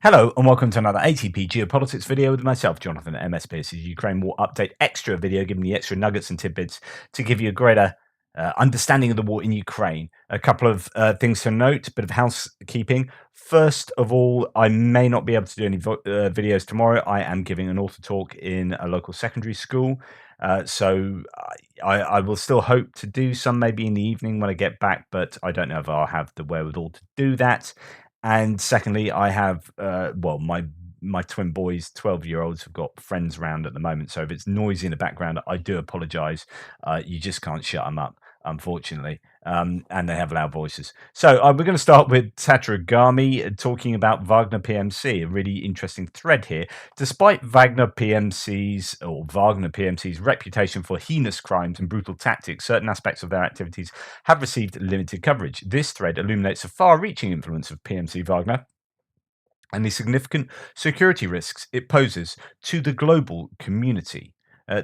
Hello and welcome to another ATP Geopolitics video with myself, Jonathan at MS Pierce's Ukraine War Update Extra video, giving you extra nuggets and tidbits to give you a greater understanding of the war in Ukraine. A couple of things to note, bit of housekeeping. First of all, I may not be able to do any videos tomorrow. I am giving an author talk in a local secondary school. So I will still hope to do some maybe in the evening when I get back, but I don't know if I'll have the wherewithal to do that. And secondly, I have my twin boys, 12-year-olds, have got friends around at the moment. So if it's noisy in the background, I do apologise. You just can't shut them up, unfortunately, and they have loud voices. So we're going to start with Tatarigami talking about Wagner PMC, a really interesting thread here. Despite Wagner PMC's reputation for heinous crimes and brutal tactics, certain aspects of their activities have received limited coverage. This thread illuminates the far-reaching influence of PMC Wagner and the significant security risks it poses to the global community.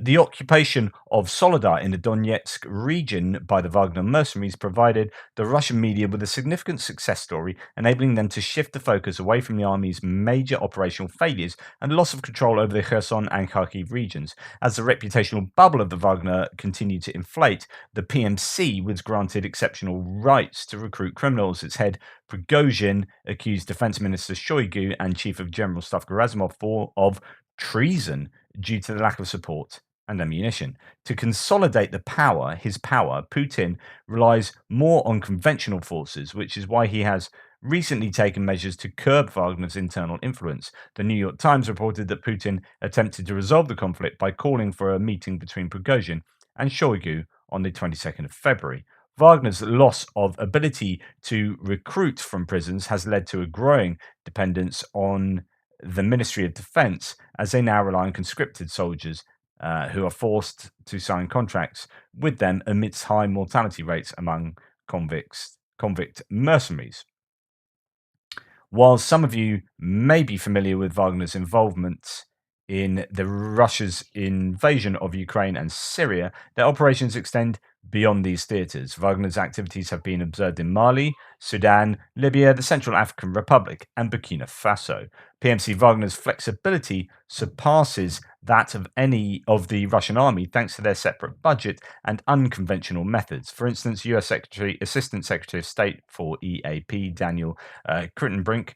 The occupation of Soledar in the Donetsk region by the Wagner mercenaries provided the Russian media with a significant success story, enabling them to shift the focus away from the army's major operational failures and loss of control over the Kherson and Kharkiv regions. As the reputational bubble of the Wagner continued to inflate, the PMC was granted exceptional rights to recruit criminals. Its head, Prigozhin, accused Defense Minister Shoigu and Chief of General Staff Gerasimov of treason due to the lack of support and ammunition. To consolidate his power, Putin relies more on conventional forces, which is why he has recently taken measures to curb Wagner's internal influence. The New York Times reported that Putin attempted to resolve the conflict by calling for a meeting between Prigozhin and Shoigu on the 22nd of February. Wagner's loss of ability to recruit from prisons has led to a growing dependence on the Ministry of Defense, as they now rely on conscripted soldiers who are forced to sign contracts with them amidst high mortality rates among convict mercenaries. While some of you may be familiar with Wagner's involvement in Russia's invasion of Ukraine and Syria, their operations extend beyond these theatres. Wagner's activities have been observed in Mali, Sudan, Libya, the Central African Republic, and Burkina Faso. PMC Wagner's flexibility surpasses that of any of the Russian army thanks to their separate budget and unconventional methods. For instance, US Assistant Secretary of State for EAP Daniel Crittenbrink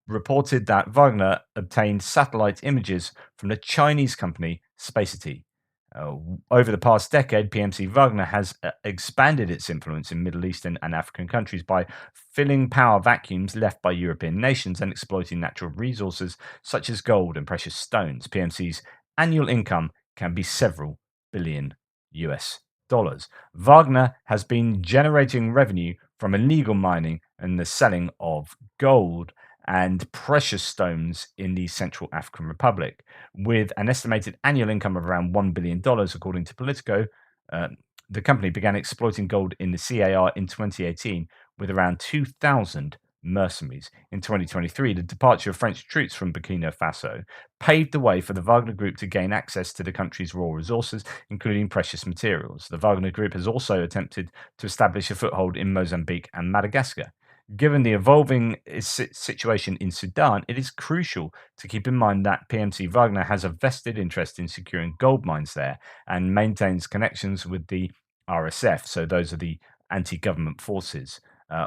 reported that Wagner obtained satellite images from the Chinese company Spacity. Over the past decade, PMC Wagner has expanded its influence in Middle Eastern and African countries by filling power vacuums left by European nations and exploiting natural resources such as gold and precious stones. PMC's annual income can be several billion US dollars. Wagner has been generating revenue from illegal mining and the selling of gold and precious stones in the Central African Republic, with an estimated annual income of around $1 billion, according to Politico. The company began exploiting gold in the CAR in 2018 with around 2,000 mercenaries. In 2023, the departure of French troops from Burkina Faso paved the way for the Wagner Group to gain access to the country's raw resources, including precious materials. The Wagner Group has also attempted to establish a foothold in Mozambique and Madagascar. Given the evolving situation in Sudan, it is crucial to keep in mind that PMC Wagner has a vested interest in securing gold mines there and maintains connections with the RSF, so those are the anti-government forces.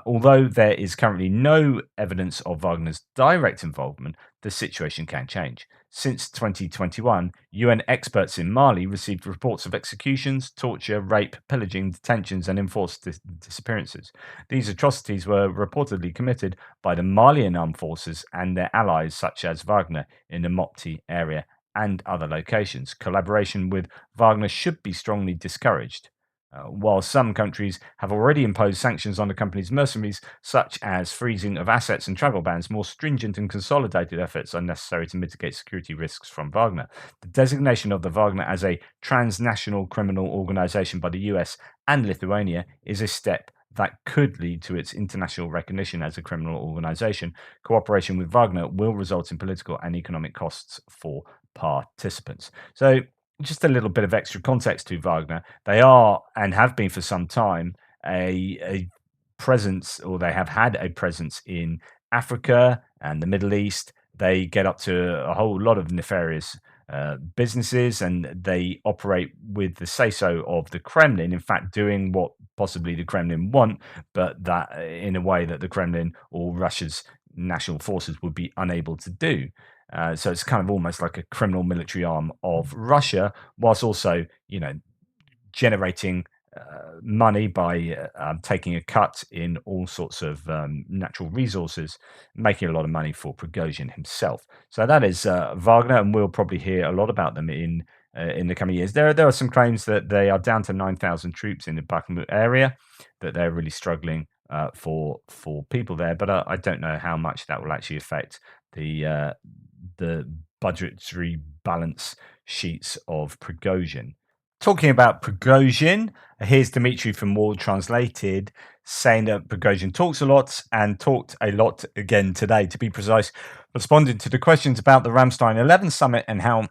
Although there is currently no evidence of Wagner's direct involvement, the situation can change. Since 2021, UN experts in Mali received reports of executions, torture, rape, pillaging, detentions, and enforced disappearances. These atrocities were reportedly committed by the Malian armed forces and their allies, such as Wagner, in the Mopti area and other locations. Collaboration with Wagner should be strongly discouraged. While some countries have already imposed sanctions on the company's mercenaries, such as freezing of assets and travel bans, more stringent and consolidated efforts are necessary to mitigate security risks from Wagner. The designation of the Wagner as a transnational criminal organization by the US and Lithuania is a step that could lead to its international recognition as a criminal organization. Cooperation with Wagner will result in political and economic costs for participants. So, just a little bit of extra context to Wagner. They are and have been for some time a presence, or they have had a presence in Africa and the Middle East, they get up to a whole lot of nefarious businesses, and they operate with the say-so of the Kremlin. In fact, doing what possibly the Kremlin want, but that in a way that the Kremlin or Russia's national forces would be unable to do. So it's kind of almost like a criminal military arm of Russia, whilst also, generating money by taking a cut in all sorts of natural resources, making a lot of money for Prigozhin himself. So that is Wagner, and we'll probably hear a lot about them in the coming years. There are some claims that they are down to 9,000 troops in the Bakhmut area, that they're really struggling for people there, but I don't know how much that will actually affect the budgetary balance sheets of Prigozhin. Talking about Prigozhin, here's Dmitry from World Translated saying that Prigozhin talks a lot and talked a lot again today, to be precise, responding to the questions about the Ramstein 11 summit and how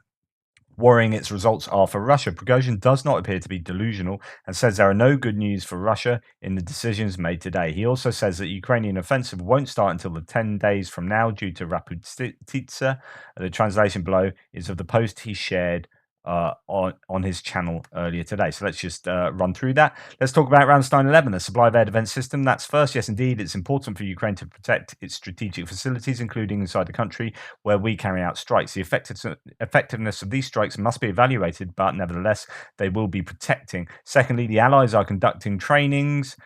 worrying its results are for Russia. Prigozhin does not appear to be delusional and says there are no good news for Russia in the decisions made today. He also says that Ukrainian offensive won't start until the 10 days from now due to Raputitsa. The translation below is of the post he shared on his channel earlier today. So let's just run through that. Let's talk about Ramstein 11, the supply of air defense system. That's first. Yes, indeed, it's important for Ukraine to protect its strategic facilities, including inside the country, where we carry out strikes. The effectiveness of these strikes must be evaluated, but nevertheless, they will be protecting. Secondly, the Allies are conducting trainings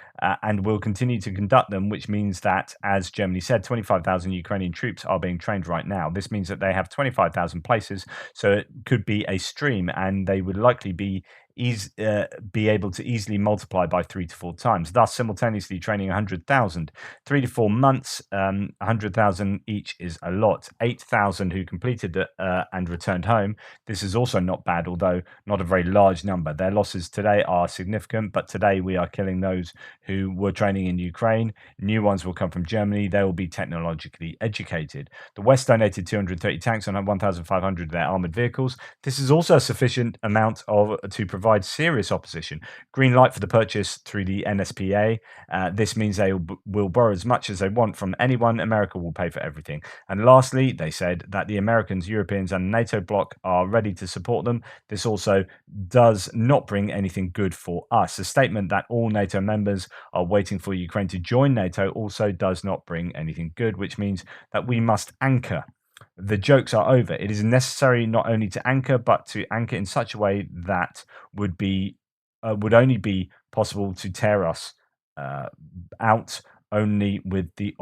and will continue to conduct them, which means that, as Germany said, 25,000 Ukrainian troops are being trained right now. This means that they have 25,000 places, so it could be a stream, and they would likely be able to easily multiply by 3 to 4 times, thus simultaneously training 100,000. 3 to 4 months, 100,000 each is a lot. 8,000 who completed and returned home. This is also not bad, although not a very large number. Their losses today are significant, but today we are killing those who were training in Ukraine. New ones will come from Germany. They will be technologically educated. The West donated 230 tanks and 1,500 of their armored vehicles. This is also a sufficient amount to provide serious opposition. Green light for the purchase through the NSPA. This means they will borrow as much as they want from anyone. America will pay for everything. And lastly, they said that the Americans, Europeans, and NATO bloc are ready to support them. This also does not bring anything good for us. The statement that all NATO members are waiting for Ukraine to join NATO also does not bring anything good, which means that we must anchor. The jokes are over. It is necessary not only to anchor, but to anchor in such a way that would only be possible to tear us out only with the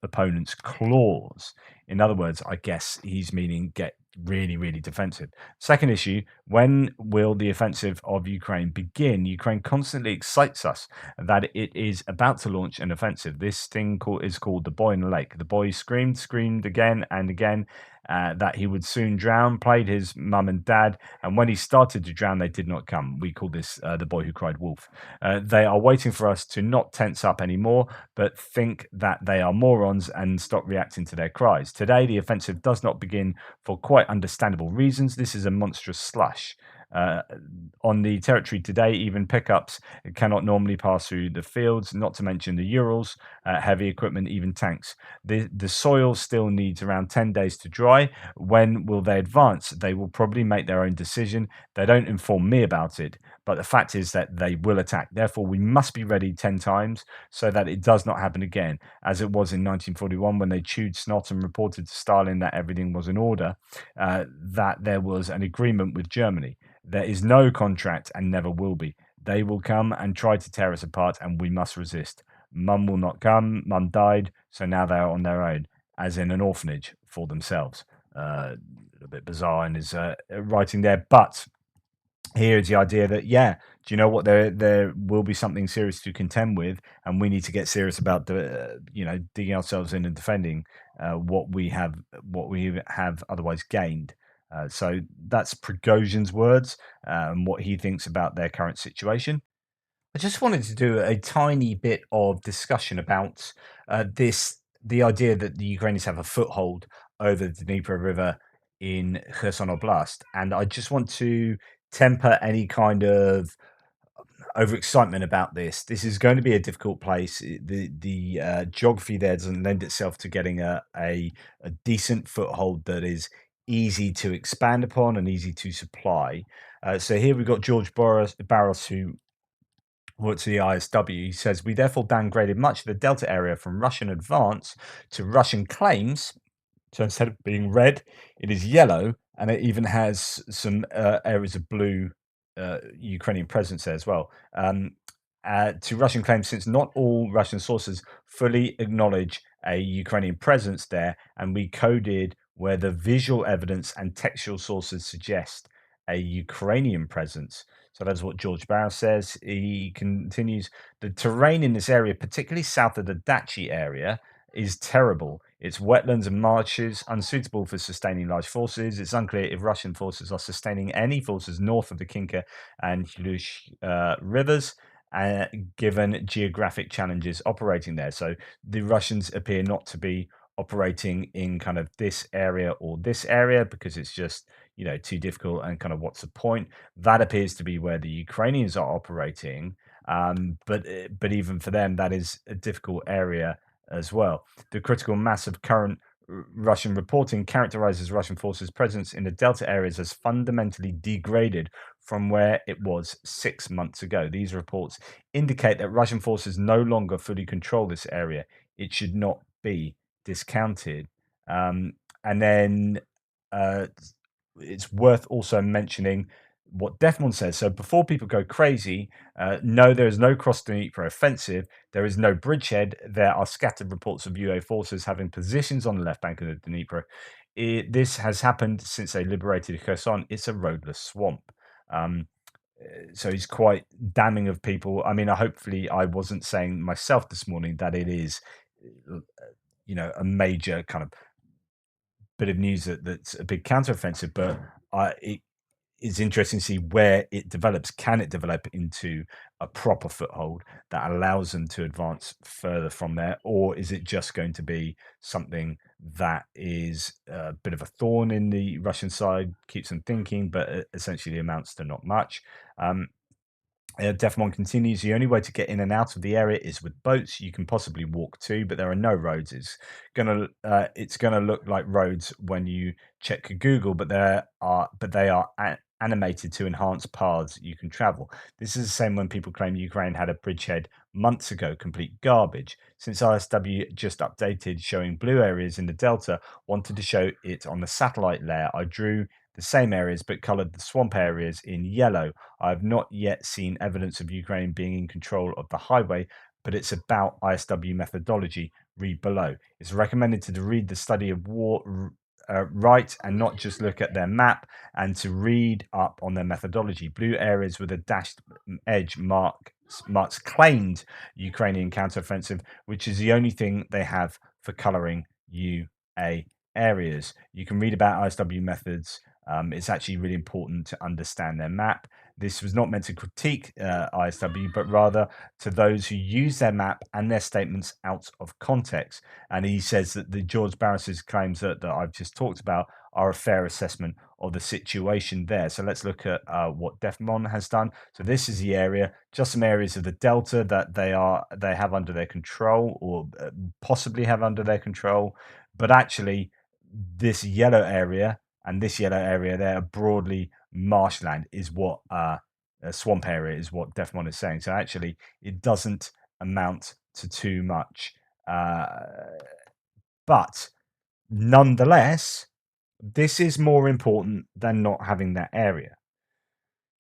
opponent's claws. In other words, I guess he's meaning get really, really defensive. Second issue, when will the offensive of Ukraine begin? Ukraine constantly excites us that it is about to launch an offensive. This thing is called the boy in the lake. The boy screamed again and again that he would soon drown, played his mum and dad, and when he started to drown, they did not come. We call this the boy who cried wolf. They are waiting for us to not tense up anymore, but think that they are morons and stop reacting to their cries. Today, the offensive does not begin for quite understandable reasons. This is a monstrous slush. On the territory today, even pickups cannot normally pass through the fields, not to mention the Urals, heavy equipment, even tanks. The soil still needs around 10 days to dry. When will they advance? They will probably make their own decision. They don't inform me about it, but the fact is that they will attack. Therefore, we must be ready 10 times so that it does not happen again, as it was in 1941 when they chewed snot and reported to Stalin that everything was in order, that there was an agreement with Germany. There is no contract and never will be. They will come and try to tear us apart, and we must resist. Mum will not come. Mum died, so now they are on their own, as in an orphanage for themselves. A bit bizarre in his writing there, but here is the idea that, yeah, do you know what? There will be something serious to contend with, and we need to get serious about digging ourselves in and defending what we have otherwise gained. So that's Prigozhin's words and what he thinks about their current situation. I just wanted to do a tiny bit of discussion about the idea that the Ukrainians have a foothold over the Dnipro River in Kherson Oblast. And I just want to temper any kind of overexcitement about this. This is going to be a difficult place. The geography there doesn't lend itself to getting a decent foothold that is easy to expand upon and easy to supply. So here we've got George Barros, who works at the ISW. He says, we therefore downgraded much of the Delta area from Russian advance to Russian claims. So instead of being red, it is yellow, and it even has some areas of blue Ukrainian presence there as well. To Russian claims, since not all Russian sources fully acknowledge a Ukrainian presence there, and we coded where the visual evidence and textual sources suggest a Ukrainian presence. So that's what George Barrow says. He continues, the terrain in this area, particularly south of the Dachi area, is terrible. It's wetlands and marshes, unsuitable for sustaining large forces. It's unclear if Russian forces are sustaining any forces north of the Kinka and Hlush rivers, given geographic challenges operating there. So the Russians appear not to be operating in kind of this area or this area because it's just, too difficult, and kind of what's the point? That appears to be where the Ukrainians are operating. But even for them, that is a difficult area as well. The critical mass of current Russian reporting characterizes Russian forces' presence in the Delta areas as fundamentally degraded from where it was 6 months ago. These reports indicate that Russian forces no longer fully control this area. It should not be discounted. And then uh, it's worth also mentioning what Defmon says. So before people go crazy, no, there is no cross Dnipro offensive. There is no bridgehead. There are scattered reports of UA forces having positions on the left bank of the Dnipro. This has happened since they liberated Kherson. It's a roadless swamp. Um, so he's quite damning of people. I mean, hopefully I wasn't saying myself this morning that it is, a major kind of bit of news that's a big counteroffensive, but it is interesting to see where it develops. Can it develop into a proper foothold that allows them to advance further from there, or is it just going to be something that is a bit of a thorn in the Russian side, keeps them thinking, but essentially amounts to not much? Defmon continues, the only way to get in and out of the area is with boats. You can possibly walk too, but there are no roads. It's gonna look like roads when you check Google, but they are animated to enhance paths you can travel. This is the same when people claim Ukraine had a bridgehead months ago, complete garbage. Since ISW just updated showing blue areas in the Delta, wanted to show it on the satellite layer. I drew the same areas but colored the swamp areas in yellow. I have not yet seen evidence of Ukraine being in control of the highway, but it's about ISW methodology. Read below. It's recommended to read the study of war right and not just look at their map, and to read up on their methodology. Blue areas with a dashed edge marks claimed Ukrainian counteroffensive, which is the only thing they have for coloring UA areas. You can read about ISW methods. It's actually really important to understand their map. This was not meant to critique ISW, but rather to those who use their map and their statements out of context. And he says that the George Barris's claims that I've just talked about are a fair assessment of the situation there. So let's look at what Defmon has done. So this is the area, just some areas of the Delta that they have under their control, or possibly have under their control. But actually, this yellow area and this yellow area there, broadly marshland, is what a swamp area is what Defmon is saying. So actually, it doesn't amount to too much, but nonetheless, this is more important than not having that area.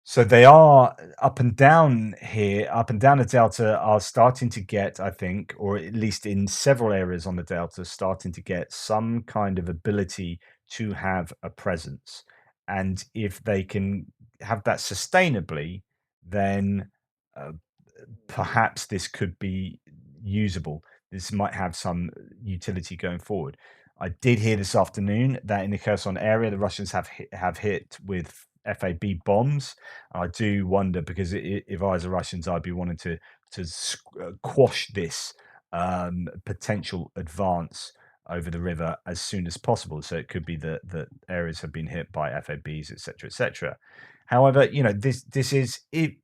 So they are up and down here, up and down the Delta are starting to get, I think, or at least in several areas on the Delta, starting to get some kind of ability to have a presence. And if they can have that sustainably, then uh, perhaps this could be usable. This might have some utility going forward. I did hear this afternoon that in the Kherson area, the Russians have hit with FAB bombs. I do wonder, because if I was the Russians, I'd be wanting to quash this potential advance over the river as soon as possible. So it could be that areas have been hit by FABs, etc., etc. However, this is it.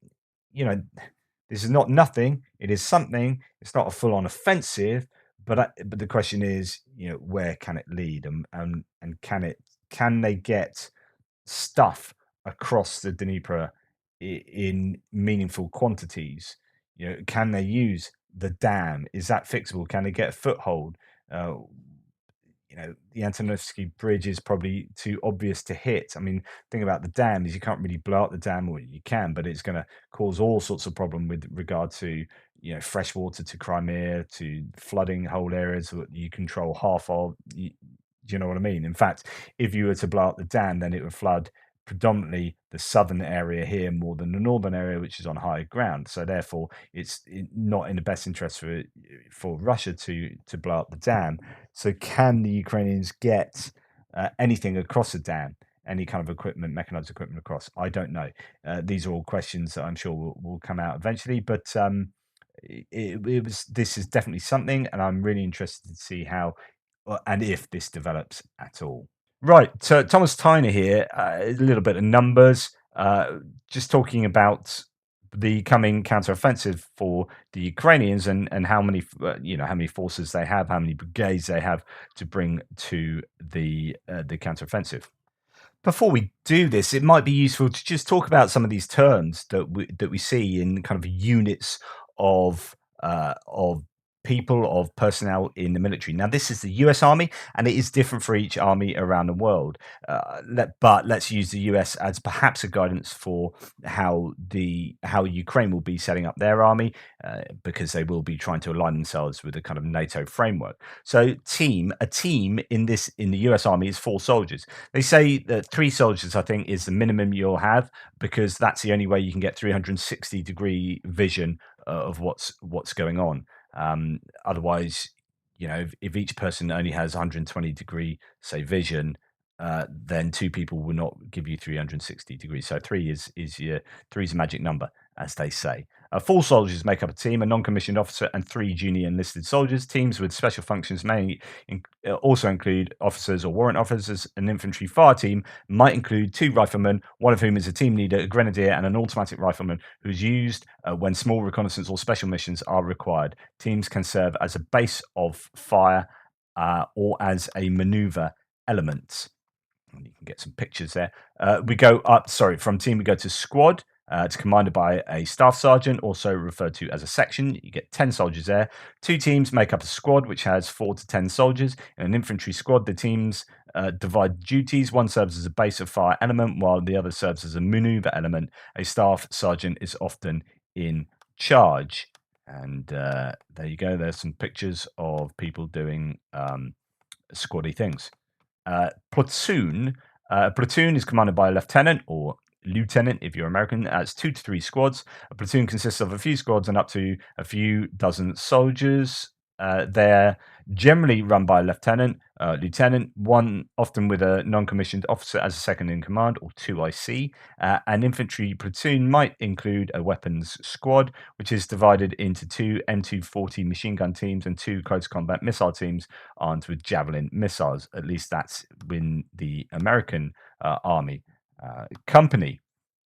this is not nothing. It is something. It's not a full-on offensive, but the question is, where can it lead, and can they get stuff across the Dnipro in meaningful quantities? Can they use the dam? Is that fixable? Can they get a foothold? Uh, the Antonovsky Bridge is probably too obvious to hit. I mean, thing about the dam is you can't really blow up the dam, or you can, but it's going to cause all sorts of problem with regard to fresh water to Crimea, to flooding whole areas that you control half of. Do you know what I mean? In fact, if you were to blow up the dam, then it would flood predominantly the southern area here more than the northern area, which is on higher ground. So therefore, it's not in the best interest for Russia to blow up the dam. So can the Ukrainians get anything across the dam? Any kind of equipment, mechanized equipment across? I don't know. These are all questions that I'm sure will come out eventually. But this is definitely something, and I'm really interested to see how and if this develops at all. Right. So Thomas Tyner here, a little bit of numbers, just talking about the coming counteroffensive for the Ukrainians, and how many, how many forces they have, how many brigades they have to bring to the counteroffensive. Before we do this, it might be useful to just talk about some of these terms that we see in kind of units of people, of personnel in the military. Now, this is the US Army, and it is different for each army around the world. But let's use the US as perhaps a guidance for how Ukraine will be setting up their army, because they will be trying to align themselves with a kind of NATO framework. So, a team in the US Army is 4 soldiers. They say that 3 soldiers, I think, is the minimum you'll have, because that's the only way you can get 360-degree vision of what's going on. Otherwise, if each person only has 120-degree, say, vision, then 2 people will not give you 360 degrees. So 3 is a magic number, as they say. 4 soldiers make up a team: a non-commissioned officer and 3 junior enlisted soldiers. Teams with special functions may also include officers or warrant officers. An infantry fire team might include 2 riflemen, one of whom is a team leader, a grenadier, and an automatic rifleman who's used when small reconnaissance or special missions are required. Teams can serve as a base of fire, or as a maneuver element. And you can get some pictures there. From team we go to squad. It's commanded by a staff sergeant, also referred to as a section. You get 10 soldiers there. 2 teams make up a squad, which has 4 to 10 soldiers. In an infantry squad, the teams divide duties. One serves as a base of fire element, while the other serves as a maneuver element. A staff sergeant is often in charge. And there you go. There's some pictures of people doing squaddy things. Platoon. Platoon is commanded by a lieutenant, or lieutenant if you're American. It's 2 to 3 squads. A platoon consists of a few squads and up to a few dozen soldiers. They're generally run by a lieutenant, one often with a non-commissioned officer as a second in command, or 2 IC. An infantry platoon might include a weapons squad, which is divided into 2 M240 machine gun teams and 2 close combat missile teams armed with Javelin missiles. At least that's in the American Army. Company.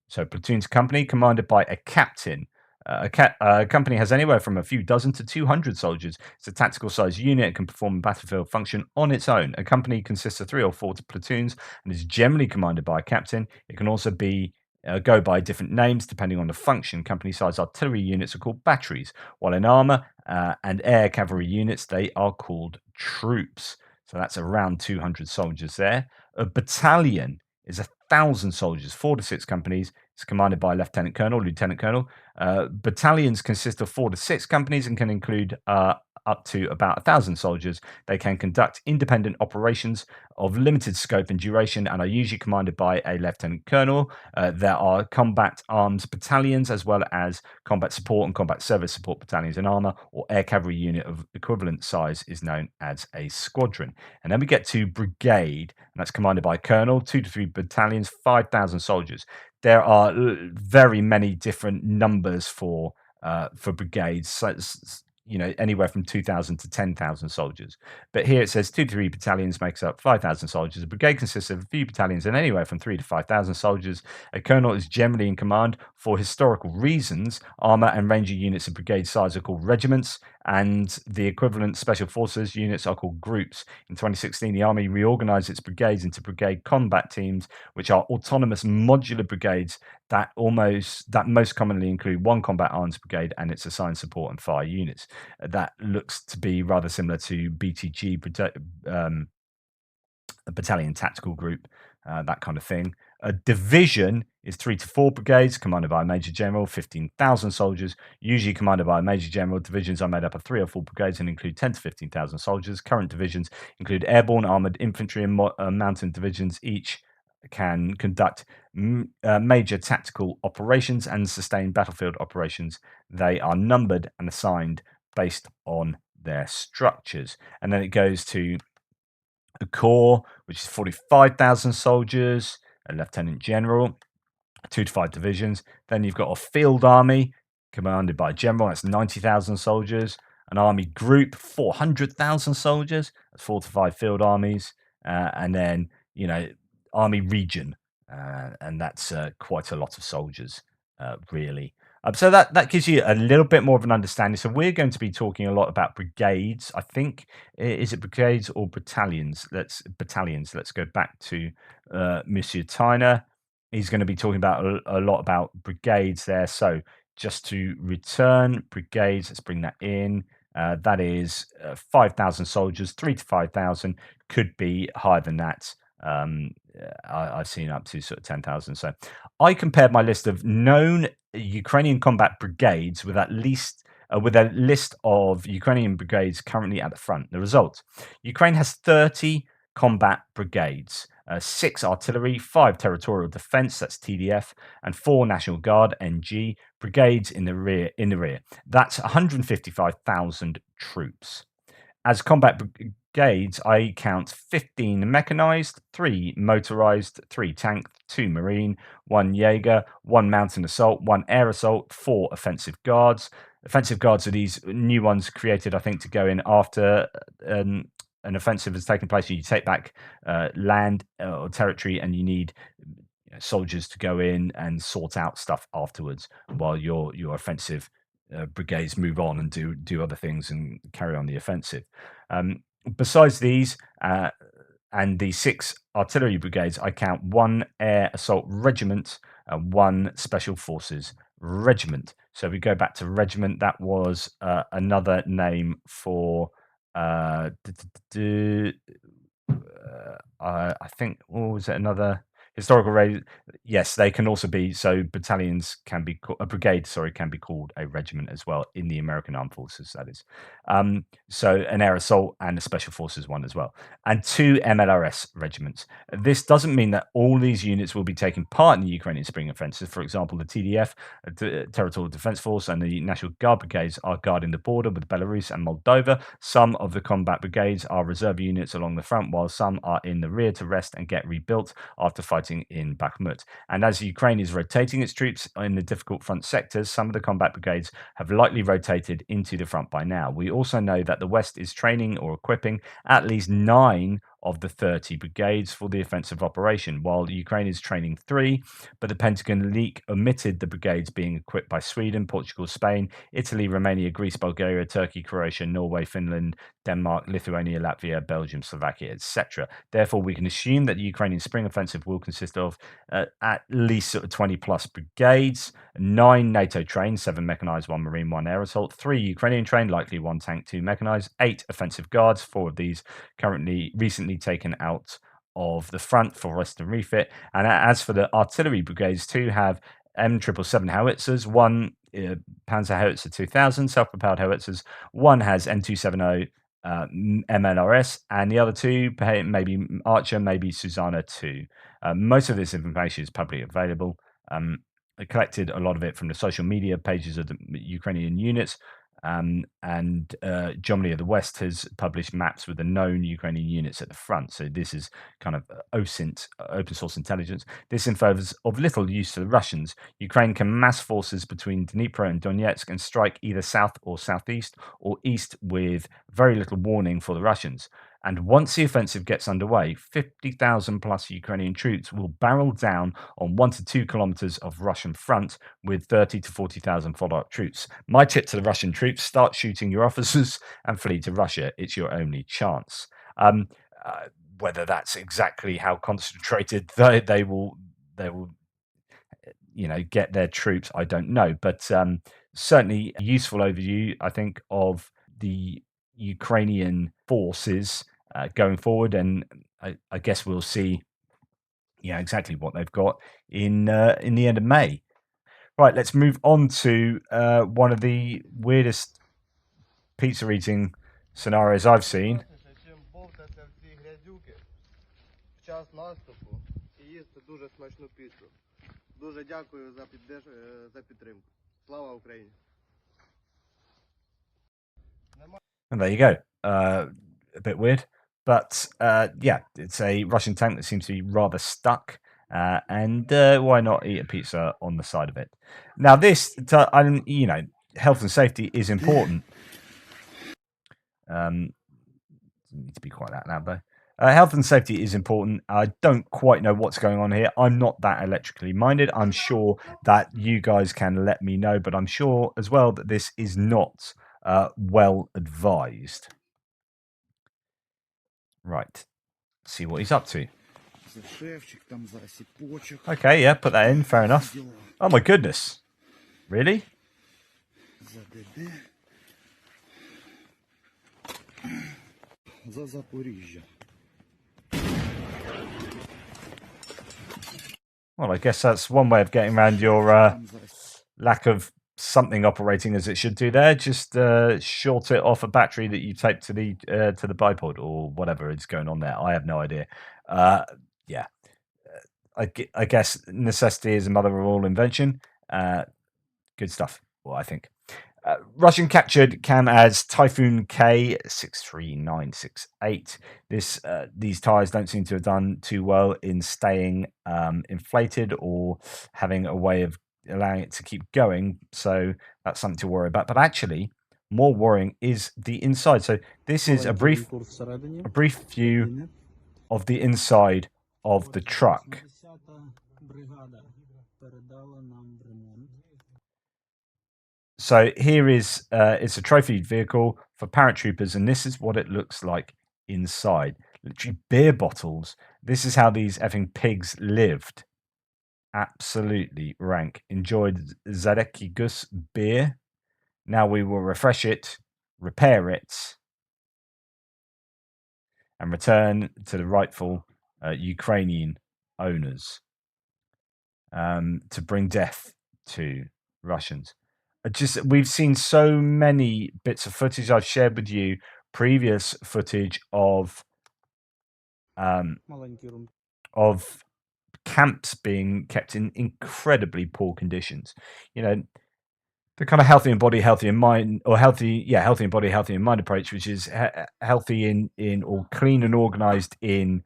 So platoon's company, commanded by a captain. A company has anywhere from a few dozen to 200 soldiers. It's a tactical sized unit and can perform a battlefield function on its own. A company consists of 3 or 4 platoons and is generally commanded by a captain. It can also go by different names depending on the function. Company-sized artillery units are called batteries, while in armor and air cavalry units, they are called troops. So that's around 200 soldiers there. A battalion is 1,000 soldiers, 4 to 6 companies. It's commanded by a lieutenant colonel, lieutenant colonel. Battalions consist of 4 to 6 companies and can include up to about 1,000 soldiers. They can conduct independent operations of limited scope and duration and are usually commanded by a lieutenant colonel. There are combat arms battalions, as well as combat support and combat service support battalions in armor, or air cavalry unit of equivalent size is known as a squadron. And then we get to brigade, and that's commanded by a colonel, 2 to 3 battalions, 5,000 soldiers. There are very many different numbers for brigades. anywhere from 2,000 to 10,000 soldiers. But here it says 2 to 3 battalions makes up 5,000 soldiers. A brigade consists of a few battalions and anywhere from 3 to 5,000 soldiers. A colonel is generally in command. For historical reasons, armor and ranger units of brigade size are called regiments, and the equivalent special forces units are called groups. In 2016, the army reorganized its brigades into brigade combat teams, which are autonomous modular brigades that most commonly include one combat arms brigade and its assigned support and fire units. That looks to be rather similar to BTG, a battalion tactical group, that kind of thing. A division is 3 to 4 brigades commanded by a major general, 15,000 soldiers, usually commanded by a major general. Divisions are made up of 3 or 4 brigades and include 10 to 15,000 soldiers. Current divisions include airborne, armored infantry, and mountain divisions. Each can conduct major tactical operations and sustain battlefield operations. They are numbered and assigned based on their structures. And then it goes to a corps, which is 45,000 soldiers, a lieutenant general, 2 to 5 divisions. Then you've got a field army commanded by a general, that's 90,000 soldiers. An army group, 400,000 soldiers, that's 4 to 5 field armies. And then, army region, and that's quite a lot of soldiers, really. So that gives you a little bit more of an understanding. So we're going to be talking a lot about brigades. I think is it brigades or battalions? Battalions. Let's go back to Monsieur Tyner. He's going to be talking about a lot about brigades there. So just to return brigades, let's bring that in. That is 5,000 soldiers, 3 to 5,000, could be higher than that. I've seen up to sort of 10,000. So I compared my list of known Ukrainian combat brigades with with a list of Ukrainian brigades currently at the front. The result: Ukraine has 30 combat brigades, 6 artillery, 5 territorial defense, that's TDF, and 4 National Guard (NG) brigades in the rear. That's 155,000 troops. As combat brigades, I count 15 mechanized, 3 motorized, 3 tank, 2 marine, 1 Jaeger, 1 mountain assault, 1 air assault, 4 offensive guards. Offensive guards are these new ones created, I think, to go in after an offensive has taken place. You take back land or territory, and you need soldiers to go in and sort out stuff afterwards, while your offensive brigades move on and do other things and carry on the offensive. Besides these and the 6 artillery brigades, I count 1 air assault regiment and 1 special forces regiment. So we go back to regiment. That was another name for I think, what was it, another historical raid? Yes, they can also be, so battalions can be a brigade, can be called a regiment as well in the American Armed Forces, that is. So an air assault and a special forces one as well, and 2 MLRS regiments. This doesn't mean that all these units will be taking part in the Ukrainian spring offensive. For example, the TDF, Territorial Defense Force, and the National Guard brigades are guarding the border with Belarus and Moldova. Some of the combat brigades are reserve units along the front, while some are in the rear to rest and get rebuilt after fighting in Bakhmut. And as Ukraine is rotating its troops in the difficult front sectors, some of the combat brigades have likely rotated into the front by now. We also know that the West is training or equipping at least 9 of the 30 brigades for the offensive operation, while Ukraine is training 3, but the Pentagon leak omitted the brigades being equipped by Sweden, Portugal, Spain, Italy, Romania, Greece, Bulgaria, Turkey, Croatia, Norway, Finland, Denmark, Lithuania, Latvia, Belgium, Slovakia, etc. Therefore, we can assume that the Ukrainian spring offensive will consist of at least sort of 20 plus brigades, 9 NATO trained, 7 mechanized, 1 marine, 1 air assault, 3 Ukrainian trained, likely 1 tank, 2 mechanized, 8 offensive guards, 4 of these recently taken out of the front for rest and refit. And as for the artillery brigades, 2 have M777 howitzers, 1 Panzer Howitzer 2000 self-propelled howitzers, 1 has M270 MLRS, and the other 2 maybe Archer, maybe Susanna 2. Most of this information is publicly available. I collected a lot of it from the social media pages of the Ukrainian units, And Germany of the West has published maps with the known Ukrainian units at the front. So this is kind of OSINT, open source intelligence. This info is of little use to the Russians. Ukraine can mass forces between Dnipro and Donetsk and strike either south or southeast or east with very little warning for the Russians. And once the offensive gets underway, 50,000 plus Ukrainian troops will barrel down on 1 to 2 kilometers of Russian front with 30 to 40,000 follow-up troops. My tip to the Russian troops: start shooting your officers and flee to Russia. It's your only chance. Um, uh, whether that's exactly how concentrated they will get their troops, I don't know, but certainly a useful overview, I think, of the Ukrainian forces going forward, and I guess we'll see exactly what they've got in the end of May. Right, let's move on to one of the weirdest pizza eating scenarios I've seen. And there you go. A bit weird, but yeah, it's a Russian tank that seems to be rather stuck. And why not eat a pizza on the side of it? Now, this, health and safety is important. Need to be quite that loud though. Health and safety is important. I don't quite know what's going on here. I'm not that electrically minded. I'm sure that you guys can let me know, but I'm sure as well that this is not well advised. Right. See what he's up to. Okay, yeah, put that in. Fair enough. Oh my goodness. Really? Well, I guess that's one way of getting around your lack of something operating as it should do there. Just short it off a battery that you tape to the bipod or whatever is going on there. I have no idea. Yeah, I guess necessity is the mother of all invention. Good stuff. Well, I think. Russian captured Kamaz Typhoon K 63968. These tires don't seem to have done too well in staying inflated or having a way of allowing it to keep going. So that's something to worry about. But actually, more worrying is the inside. So this is a brief view of the inside of the truck. So here is it's a trophy vehicle for paratroopers, and this is what it looks like inside. Literally beer bottles. This is how these effing pigs lived. Absolutely rank. Enjoyed Zadeki Gus beer. Now we will refresh it, repair it, and return to the rightful Ukrainian owners to bring death to Russians. We've seen so many bits of footage. I've shared with you previous footage of camps being kept in incredibly poor conditions. The kind of healthy in body, healthy in mind, or healthy in body, healthy in mind approach, which is healthy in or clean and organized in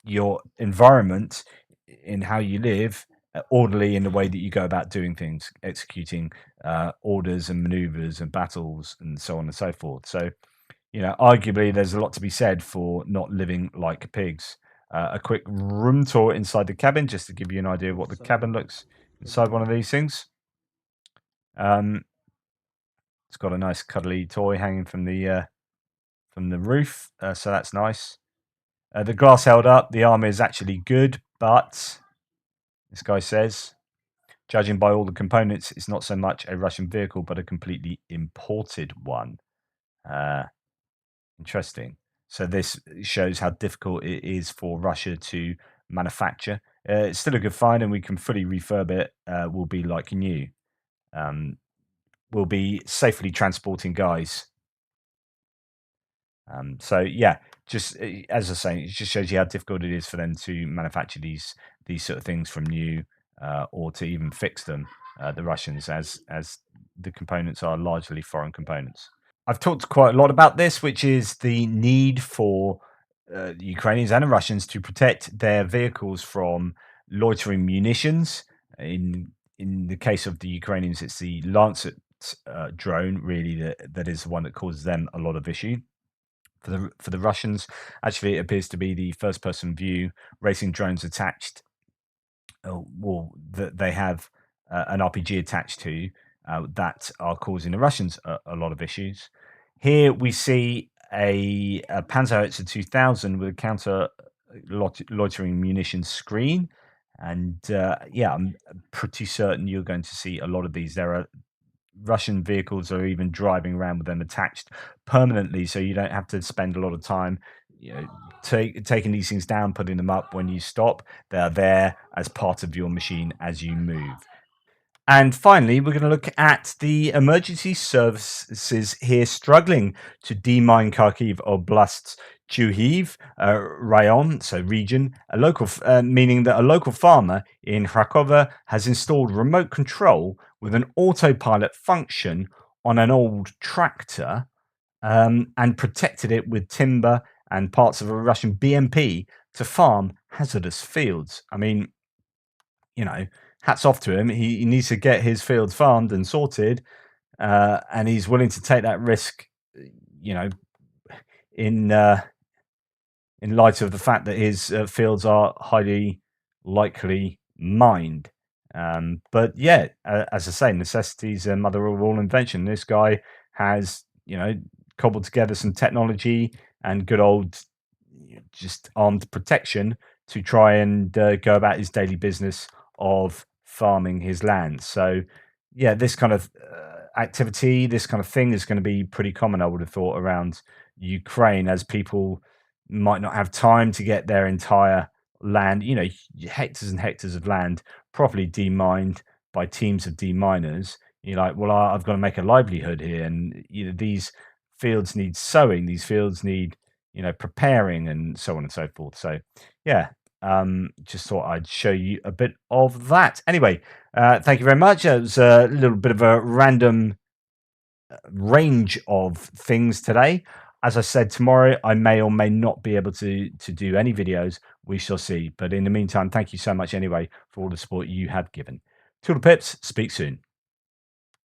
your environment, in how you live, orderly in the way that you go about doing things, executing orders and maneuvers and battles and so on and so forth. So, arguably there's a lot to be said for not living like pigs. A quick room tour inside the cabin, just to give you an idea of what the cabin looks inside one of these things. It's got a nice cuddly toy hanging from the roof, so that's nice. The glass held up. The armor is actually good, but this guy says, judging by all the components, it's not so much a Russian vehicle, but a completely imported one. Interesting. So this shows how difficult it is for Russia to manufacture. It's still a good find, and we can fully refurb it. Will be like new. We'll be safely transporting guys. So yeah, just as I was saying, it just shows you how difficult it is for them to manufacture these sort of things from new, or to even fix them. the Russians, as the components are largely foreign components. I've talked quite a lot about this, which is the need for the Ukrainians and the Russians to protect their vehicles from loitering munitions. In the case of the Ukrainians, it's the Lancet drone, really, that is the one that causes them a lot of issue. For the Russians, actually, it appears to be the first-person view racing drones attached, well, that they have an RPG attached to, that are causing the Russians a lot of issues. Here we see a Panzerhauser 2000 with a counter loitering munitions screen. And yeah, I'm pretty certain you're going to see a lot of these. There are Russian vehicles are even driving around with them attached permanently, so you don't have to spend a lot of time, you know, taking these things down, putting them up when you stop. They're there as part of your machine as you move. And finally, we're going to look at the emergency services here struggling to demine Kharkiv Oblast's Chuhiv rayon, so region, meaning that a local farmer in Kharkova has installed remote control with an autopilot function on an old tractor, and protected it with timber and parts of a Russian BMP to farm hazardous fields. I mean, hats off to him. He needs to get his fields farmed and sorted, and he's willing to take that risk, you know, in light of the fact that his fields are highly likely mined. But yeah, as I say, necessity is a mother of all invention. This guy has, cobbled together some technology and good old just armed protection to try and go about his daily business of farming his land. So, yeah, this kind of activity, this kind of thing is going to be pretty common, I would have thought, around Ukraine, as people might not have time to get their entire land, hectares and hectares of land properly demined by teams of deminers. You're like, well, I've got to make a livelihood here, and these fields need sowing, these fields need preparing, and so on and so forth. So, yeah, just thought I'd show you a bit of that. Anyway, thank you very much. It was a little bit of a random range of things today. As I said, tomorrow I may or may not be able to do any videos. We shall see. But in the meantime, thank you so much anyway for all the support you have given. Toodle pips. Speak soon.